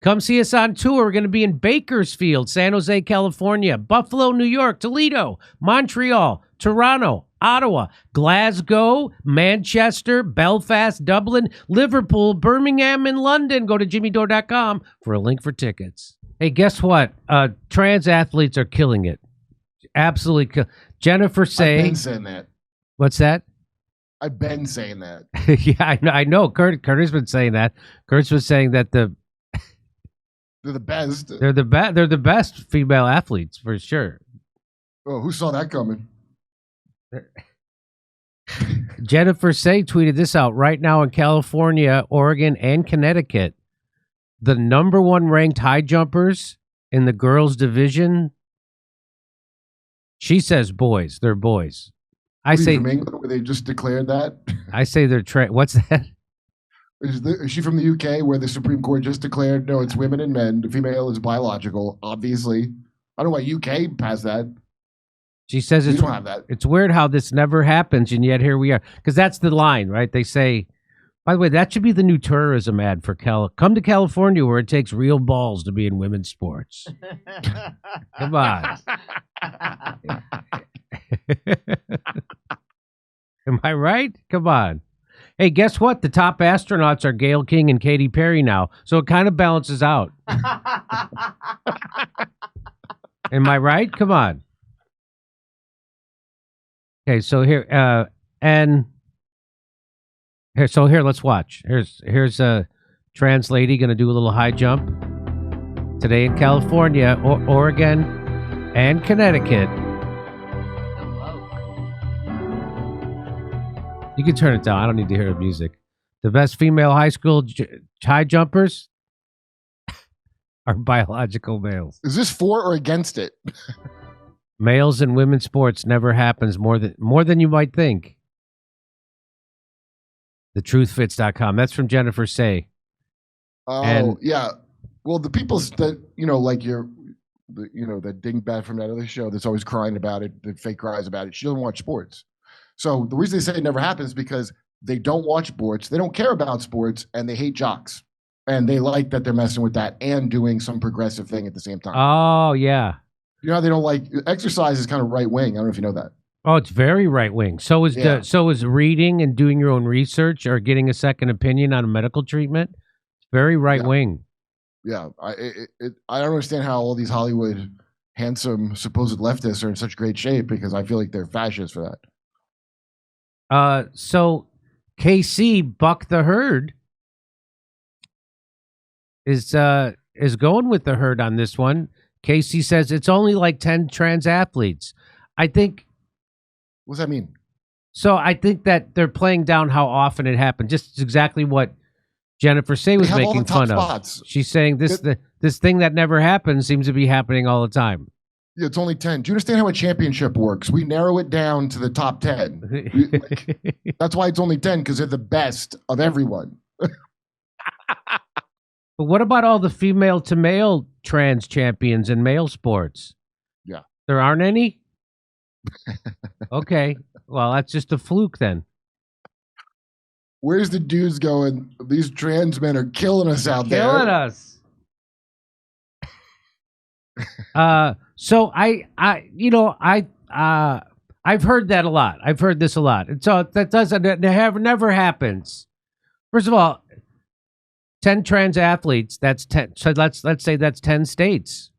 Come see us on tour. We're going to be in Bakersfield, San Jose, California, Buffalo, New York, Toledo, Montreal, Toronto, Ottawa, Glasgow, Manchester, Belfast, Dublin, Liverpool, Birmingham, and London. Go to jimmydore.com for a link for tickets. Hey, guess what? Trans athletes are killing it. Absolutely. Jennifer Say. I've been saying that. What's that? I've been saying that. Yeah, I know. Curtis been saying that. Curtis was saying that they're the best. They're the best female athletes for sure. Oh, who saw that coming? Jennifer Say tweeted this out right now in California, Oregon, and Connecticut. The number one ranked high jumpers in the girls division. She says boys. They're boys. I say from England, where they just declared that. I say they're what's that? Is she from the UK, where the Supreme Court just declared no, it's women and men. The female is biological. Obviously, I don't know why UK passed that. She says we don't have that. It's weird how this never happens, and yet here we are. Because that's the line, right? They say, by the way, that should be the new tourism ad for come to California, where it takes real balls to be in women's sports. Come on. Am I right? Come on. Hey, guess what? The top astronauts are Gayle King and Katy Perry now, so it kind of balances out. Am I right? Come on. Okay, so here let's watch. Here's a trans lady going to do a little high jump today in California, Oregon, and Connecticut. You can turn it down. I don't need to hear the music. The best female high school high jumpers are biological males. Is this for or against it? Males in women's sports never happens more than you might think. TheTruthFits.com. That's from Jennifer Say. Oh, yeah. Well, the people that, like that dingbat from that other show that's always crying about it, that fake cries about it, she doesn't watch sports. So the reason they say it never happens is because they don't watch sports, they don't care about sports, and they hate jocks. And they like that they're messing with that and doing some progressive thing at the same time. Oh, yeah. You know how they don't like exercise is kind of right wing. I don't know if you know that. Oh, it's very right wing. So is reading and doing your own research or getting a second opinion on a medical treatment. It's very right wing. Yeah, I don't understand how all these Hollywood handsome supposed leftists are in such great shape, because I feel like they're fascists for that. So KC Buck the Herd is going with the herd on this one. Casey says it's only like 10 trans athletes. I think. What does that mean? So I think that they're playing down how often it happened. Just exactly what Jennifer Say was making fun of. She's saying this thing that never happened seems to be happening all the time. Yeah, it's only 10. Do you understand how a championship works? We narrow it down to the top 10. That's why it's only 10, because they're the best of everyone. But what about all the female to male trans champions in male sports? Yeah. There aren't any? Okay. Well, that's just a fluke then. Where's the dudes going? These trans men are killing us out there. Killing us. So I've heard that a lot. I've heard this a lot. And so that never happens. First of all, 10 trans athletes, that's 10. So let's say that's 10 states.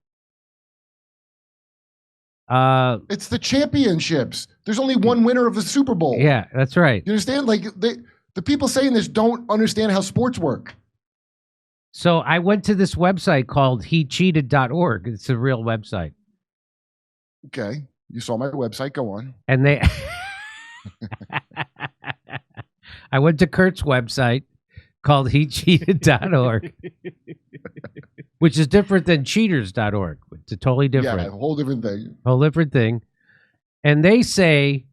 It's the championships. There's only one winner of the Super Bowl. Yeah, that's right. You understand? Like the people saying this don't understand how sports work. So I went to this website called hecheated.org. It's a real website. Okay. You saw my website. Go on. And I went to Kurt's website called hecheated.org, which is different than cheaters.org. It's a totally different. Yeah, a whole different thing. Whole different thing. And they say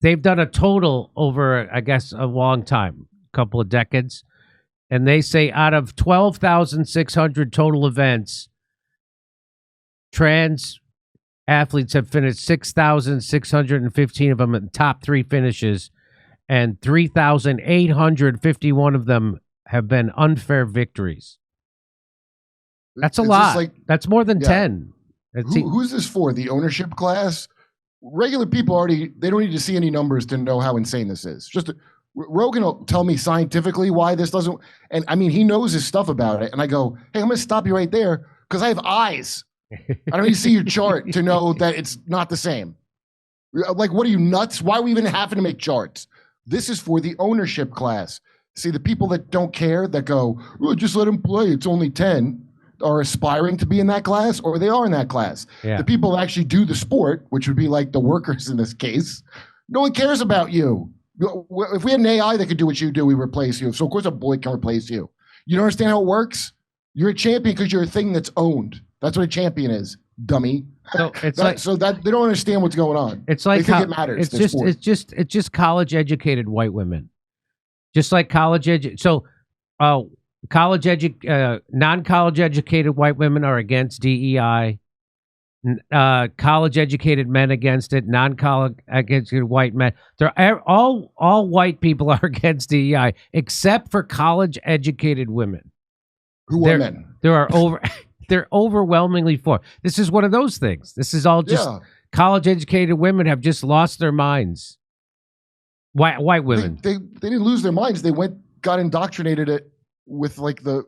they've done a total over, I guess, a long time, a couple of decades. And they say out of 12,600 total events, trans athletes have finished 6,615 of them in top 3 finishes, and 3,851 of them have been unfair victories. That's a lot. That's more than 10. Who's this for? The ownership class? Regular people they don't need to see any numbers to know how insane this is. Rogan will tell me scientifically why this doesn't. And I mean, he knows his stuff about it. And I go, hey, I'm going to stop you right there because I have eyes. I don't need to see your chart to know that it's not the same. Like, what are you, nuts? Why are we even having to make charts? This is for the ownership class. See, the people that don't care, that go, oh, just let him play, it's only 10, are aspiring to be in that class, or they are in that class. Yeah. The people that actually do the sport, which would be like the workers in this case, no one cares about you. If we had an AI that could do what you do, we replace you. So of course a boy can replace you. You don't understand how it works? You're a champion because you're a thing that's owned. That's what a champion is, dummy. So it's that they don't understand what's going on. It's like they think it matters. It's just college educated white women. Just like non-college educated white women are against DEI. College educated men against it. Non-college educated white men. They're all white people are against DEI except for college educated women. Who are men? They're overwhelmingly for. This is one of those things. This is all just college educated women have just lost their minds. White women. They didn't lose their minds. They got indoctrinated with like this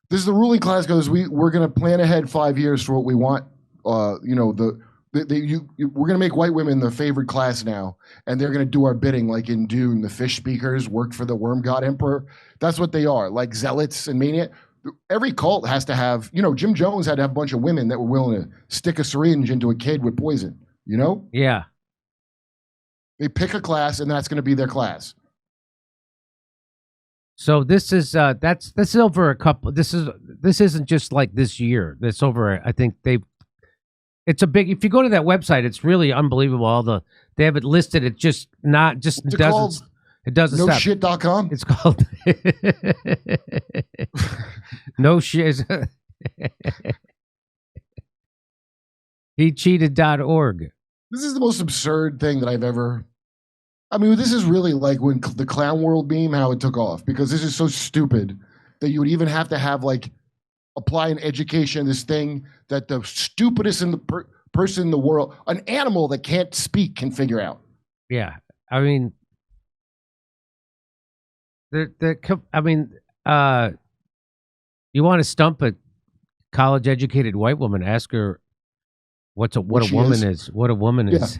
is the ruling class goes, we're going to plan ahead 5 years for what we want. We're going to make white women the favored class now, and they're going to do our bidding, like in Dune. The fish speakers worked for the worm god emperor. That's what they are, like zealots and maniac. Every cult has to have, Jim Jones had to have a bunch of women that were willing to stick a syringe into a kid with poison. Yeah. They pick a class, and that's going to be their class. So this is this is over a couple. This isn't just like this year. It's over. I think it's a big. If you go to that website, it's really unbelievable. They have it listed. It just not just What's doesn't. It doesn't stop. NoShit.com. It's called No Shit. HeCheated.org. This is the most absurd thing that I've ever. I mean, this is really like when the clown world meme, how it took off, because this is so stupid that you would even have to have apply an education, this thing that the stupidest person in the world, an animal that can't speak, can figure out. Yeah. I mean, you want to stump a college educated white woman, ask her what a woman is. What a woman is.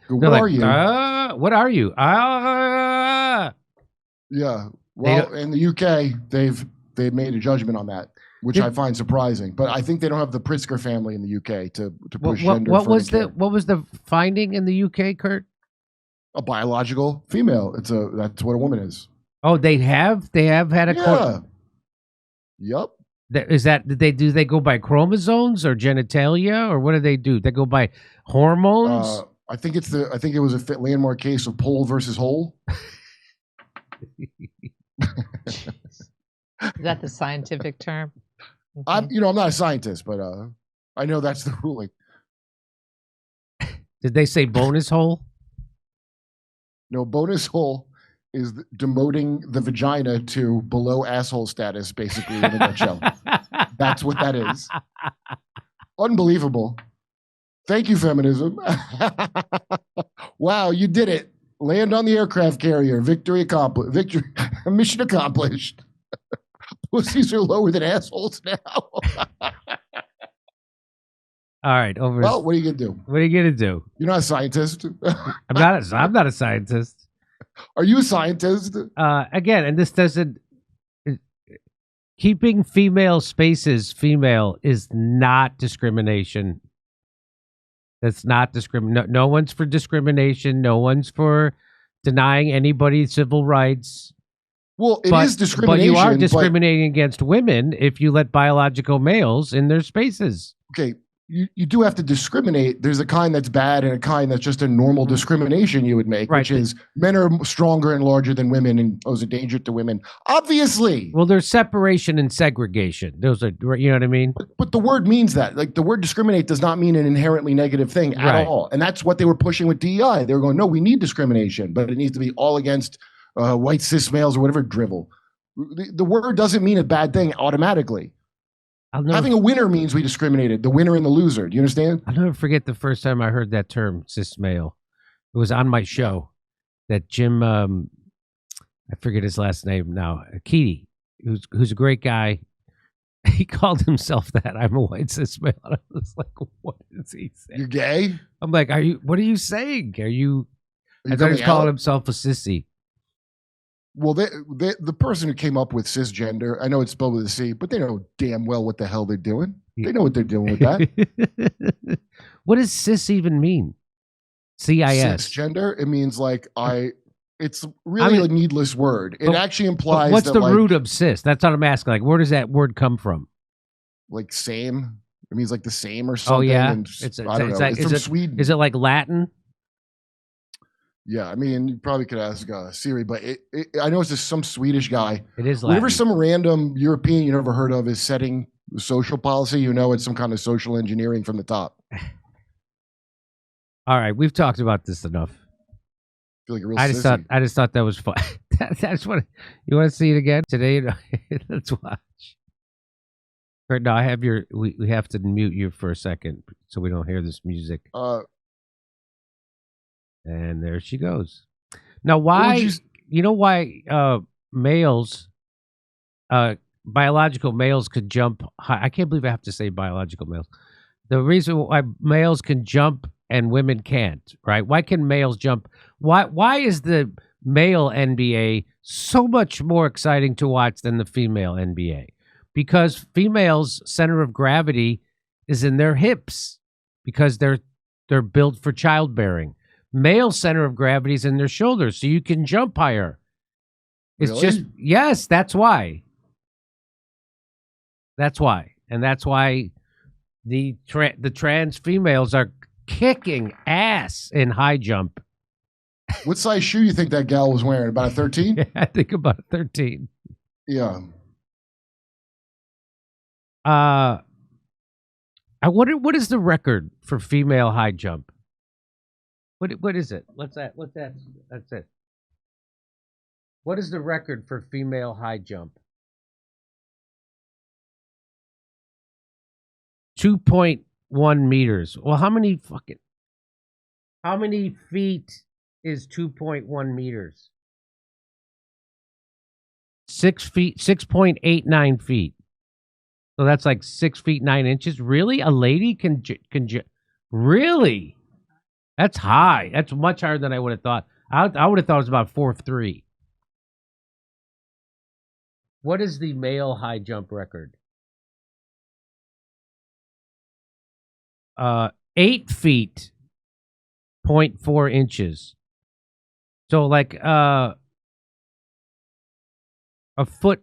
What are you? What are you? Yeah. Well, in the UK, they've made a judgment on that, which I find surprising. But I think they don't have the Pritzker family in the UK to push gender. What was the finding in the UK, Kurt? A biological female. That's what a woman is. Oh, they have had a court. Yup. Do they go by chromosomes or genitalia, or what do they do? They go by hormones. I think it was a landmark case of pole versus hole. Is that the scientific term? Okay. I'm not a scientist, but I know that's the ruling. Did they say bonus hole? No, bonus hole is demoting the vagina to below asshole status, basically, in a nutshell. That's what that is. Unbelievable. Thank you, feminism. Wow, you did it. Land on the aircraft carrier. Victory accomplished. Mission accomplished. Pussies are lower than assholes now. All right, over. Well, what are you gonna do? What are you gonna do? You're not a scientist. I'm not a scientist. Are you a scientist? Again, and this doesn't. Keeping female spaces female is not discrimination. That's not discrimination. No one's for discrimination. No one's for denying anybody civil rights. Well, it is discrimination. But you are discriminating against women if you let biological males in their spaces. Okay, you do have to discriminate. There's a kind that's bad and a kind that's just a normal discrimination you would make, right, which is men are stronger and larger than women and pose a danger to women. Obviously. Well, there's separation and segregation. Those are, you know what I mean? But the word means that. Like, the word discriminate does not mean an inherently negative thing at all. And that's what they were pushing with DEI. They were going, no, we need discrimination, but it needs to be all against white cis males or whatever drivel. The word doesn't mean a bad thing automatically. Having a winner means we discriminated. The winner and the loser. Do you understand? I'll never forget the first time I heard that term, cis male. It was on my show that Jim, I forget his last name now, Keaty, who's a great guy. He called himself that. I'm a white cis male. I was like, what is he saying? You're gay? I'm like, what are you saying? I thought he was calling himself a sissy. Well, the person who came up with cisgender, I know it's spelled with a C, but they know damn well what the hell they're doing. They know what they're doing with that. What does cis even mean? CIS. Cisgender, it means like it's really a needless word. It actually implies what's the like, root of cis? That's what I'm asking. Like, where does that word come from? Like same. It means like the same or something. Oh, yeah. And I don't know. Like, it's from Sweden. Is it like Latin? Yeah, I mean, you probably could ask Siri, but I know it's just some Swedish guy. It is Latin. Whenever some random European you never heard of is setting social policy, you know it's some kind of social engineering from the top. All right, we've talked about this enough. I feel like a real I just thought that was fun. That's what you want to see it again today. Let's watch. Right now, I have we have to mute you for a second so we don't hear this music. And there she goes. Now, why? You know why males, biological males, could jump high? I can't believe I have to say biological males. The reason why males can jump and women can't, right? Why can males jump? Why is the male NBA so much more exciting to watch than the female NBA? Because females' center of gravity is in their hips because they're built for childbearing. Male center of gravity is in their shoulders, so you can jump higher. It's really? Yes, that's why. That's why. And that's why the trans females are kicking ass in high jump. What size shoe you think that gal was wearing? About a 13? Yeah, I think about a 13. Yeah. I wonder what is the record for female high jump? What is it? What's that? That's it. What is the record for female high jump? 2.1 meters. Well, how many feet is 2.1 meters? 6 feet, 6.89 feet. So that's like 6 feet 9 inches. Really? A lady can really? That's high. That's much higher than I would have thought. I would have thought it was about 4'3". What is the male high jump record? 8 feet, 0.4 inches. So like a foot,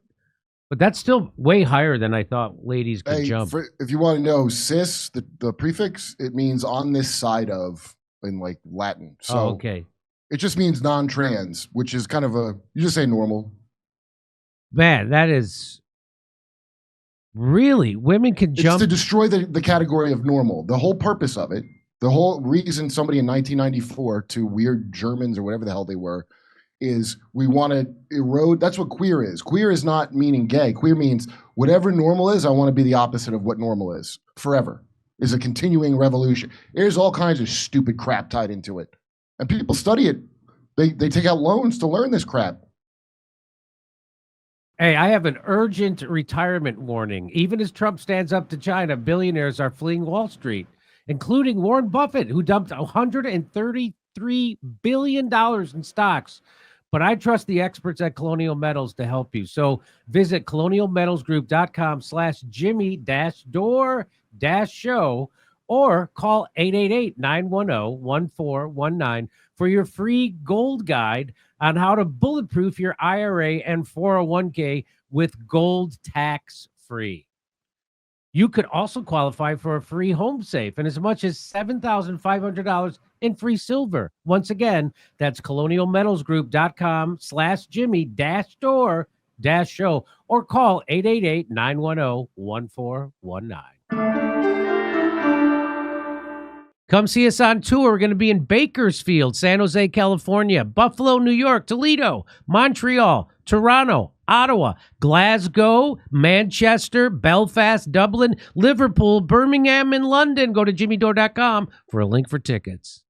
but that's still way higher than I thought ladies could jump. If you want to know cis, the prefix, it means on this side of in like Latin. So okay. It just means non-trans, which is kind of you just say normal. Man, that is really, women can jump. It's to destroy the category of normal. The whole purpose of it, the whole reason somebody in 1994 to weird Germans or whatever the hell they were, is we want to erode. That's what queer is. Queer is not meaning gay. Queer means whatever normal is, I want to be the opposite of what normal is forever. Is a continuing revolution. There's all kinds of stupid crap tied into it. And people study it. They take out loans to learn this crap. Hey, I have an urgent retirement warning. Even as Trump stands up to China, billionaires are fleeing Wall Street, including Warren Buffett, who dumped $133 billion in stocks. But I trust the experts at Colonial Metals to help you. So visit colonialmetalsgroup.com/Jimmy-Dore-show or call 888-910-1419 for your free gold guide on how to bulletproof your IRA and 401k with gold tax-free. You could also qualify for a free home safe and as much as $7,500 in free silver. Once again, that's colonialmetalsgroup.com/Jimmy-Dore-show or call 888-910-1419. Come see us on tour. We're going to be in Bakersfield, San Jose, California, Buffalo, New York, Toledo, Montreal, Toronto, Ottawa, Glasgow, Manchester, Belfast, Dublin, Liverpool, Birmingham, and London. Go to jimmydore.com for a link for tickets.